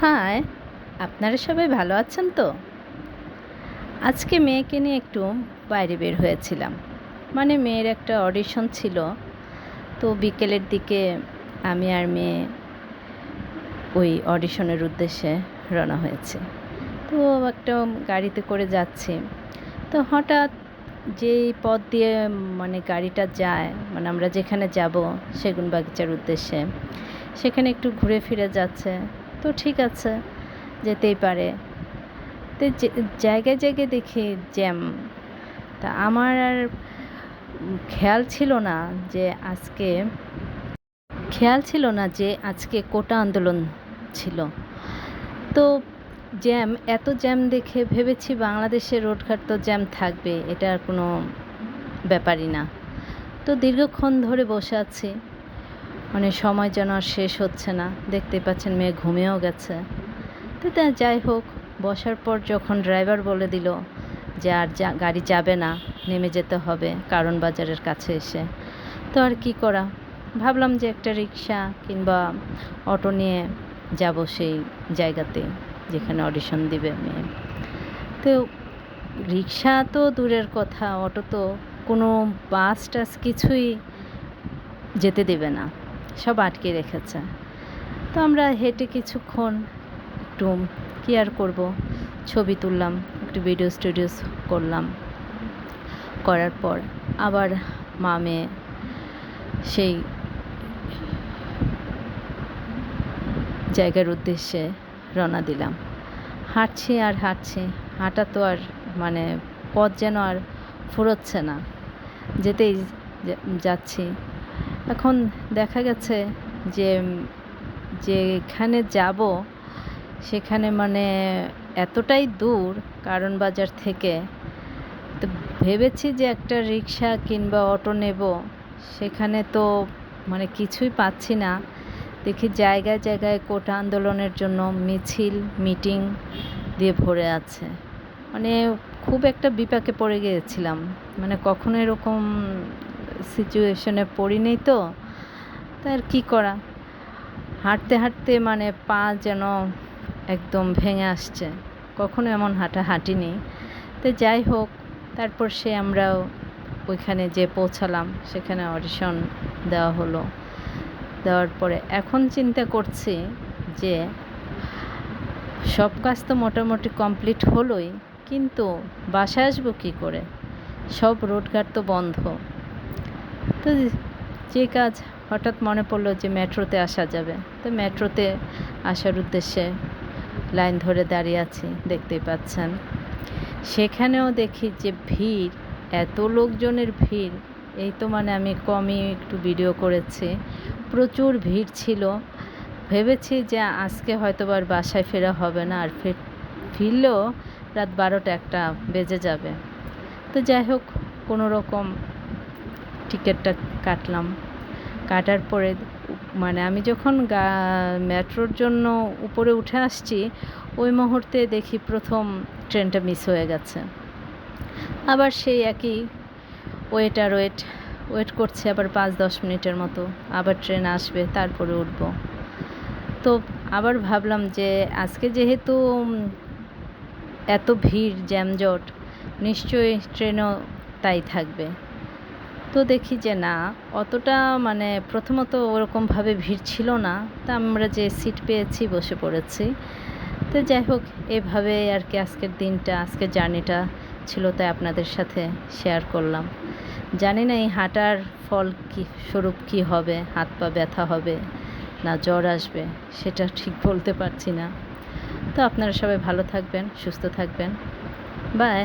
High, আপনারা সবাই ভালো আছেন তো? আজকে মেয়েকে নিয়ে একটু বাইরে বের হয়েছিলাম। মানে মেয়ের একটা অডিশন ছিল, তো বিকেলের দিকে আমি আর মেয়ে ওই অডিশনের উদ্দেশ্যে রওনা হয়েছে। তো একটা গাড়িতে করে যাচ্ছি, তো হঠাৎ যেই পথ দিয়ে মানে গাড়িটা যায়, মানে আমরা যেখানে যাব সেগুনবাগিচার উদ্দেশ্যে, সেখানে একটু ঘুরে ফিরে যাচ্ছে। তো ঠিক আছে, যেতেই পারে। তো জায়গায় জায়গায় দেখি জ্যাম। তা আমার আর খেয়াল ছিল না যে আজকে কোটা আন্দোলন ছিল। তো এত জ্যাম দেখে ভেবেছি বাংলাদেশের রোডঘাট তো জ্যাম থাকবে, এটা আর কোনো ব্যাপারই না। তো দীর্ঘক্ষণ ধরে বসে আছি, মানে সময় যেন আর শেষ হচ্ছে না। দেখতেই পাচ্ছেন মেয়ে ঘুমিয়েও গেছে। তো যাই হোক, বসার পর যখন ড্রাইভার বলে দিল যে আর গাড়ি যাবে না, নেমে যেতে হবে কারণ বাজারের কাছে এসে, তো আর কি করা, ভাবলাম যে একটা রিক্সা কিংবা অটো নিয়ে যাব সেই জায়গাতে যেখানে অডিশন দিবে মেয়ে। তো রিক্সা তো দূরের কথা, অটো তো কোনো বাস টাস কিছুই যেতে দেবে না, সব আটকে রেখেছে। তো আমরা হেঁটে কিছুক্ষণ একটু কি আর করব, ছবি তুললাম, একটু ভিডিওস করলাম। করার পর আবার মা মেয়ে সেই জায়গার উদ্দেশ্যে রওনা দিলাম। হাঁটছি আর হাঁটছি, হাঁটা তো আর মানে পথ যেন আর ফুরোচ্ছে না, যেতেই যাচ্ছি। এখন দেখা গেছে যে যেখানে যাব সেখানে মানে এতটাই দূর কারণ বাজার থেকে। তো ভেবেছি যে একটা রিক্সা কিংবা অটো নেব, সেখানে তো মানে কিছুই পাচ্ছি না। দেখি জায়গায় জায়গায় কোটা আন্দোলনের জন্য মিছিল মিটিং দিয়ে ভরে আছে। মানে খুব একটা বিপাকে পড়ে গিয়েছিলাম, মানে কখনো এরকম সিচুয়েশনে পড়িনি। তো তার কি করা, হাঁটতে হাঁটতে মানে পা যেন একদম ভেঙে আসছে, কখনো এমন হাঁটা হাঁটিনি। তো যাই হোক, তারপর আমরাও ওইখানে যে পৌঁছালাম, সেখানে অডিশন দেওয়া হলো। দেওয়ার পরে এখন চিন্তা করছি যে সব কাজ তো মোটামুটি কমপ্লিট হলোই, কিন্তু বাসায় আসবো কী করে, সব রোডঘাট তো বন্ধ। তো যে কাজ, হঠাৎ মনে পড়লো যে মেট্রোতে আসা যাবে। তো মেট্রোতে আসার উদ্দেশ্যে লাইন ধরে দাঁড়িয়ে আছি, দেখতেই পাচ্ছেন। সেখানেও দেখি যে ভিড়, এত লোকজনের ভিড়, এই তো মানে আমি কমই একটু ভিডিও করেছি, প্রচুর ভিড় ছিল। ভেবেছি যে আজকে হয়তো আর বাসায় ফেরা হবে না, আর ফিরলেও রাত 12টা-1টা বেজে যাবে। তো যাই হোক, কোনো রকম টিকিটটা কাটলাম। কাটার পরে মানে আমি যখন মেট্রোর জন্য উপরে উঠে আসছি, ওই মুহূর্তে দেখি প্রথম ট্রেনটা মিস হয়ে গেছে। আবার সেই একই ওয়েট করছে, আবার 5-10 মিনিটের মতো, আবার ট্রেন আসবে, তারপরে উঠব। তো আবার ভাবলাম যে আজকে যেহেতু এত ভিড় জ্যামজট, নিশ্চয়ই ট্রেনও তাই থাকবে। তো দেখি যে না, অতটা মানে প্রথমত ওরকমভাবে ভিড় ছিল না। তা আমরা যে সিট পেয়েছি বসে পড়েছি। তো যাই হোক, এভাবে আর কি আজকের জার্নিটা ছিল, তাই আপনাদের সাথে শেয়ার করলাম। জানি না এই হাঁটার ফল কী স্বরূপ কী হবে, হাত পা ব্যথা হবে না জ্বর আসবে, সেটা ঠিক বলতে পারছি না। তো আপনারা সবাই ভালো থাকবেন, সুস্থ থাকবেন। বাই।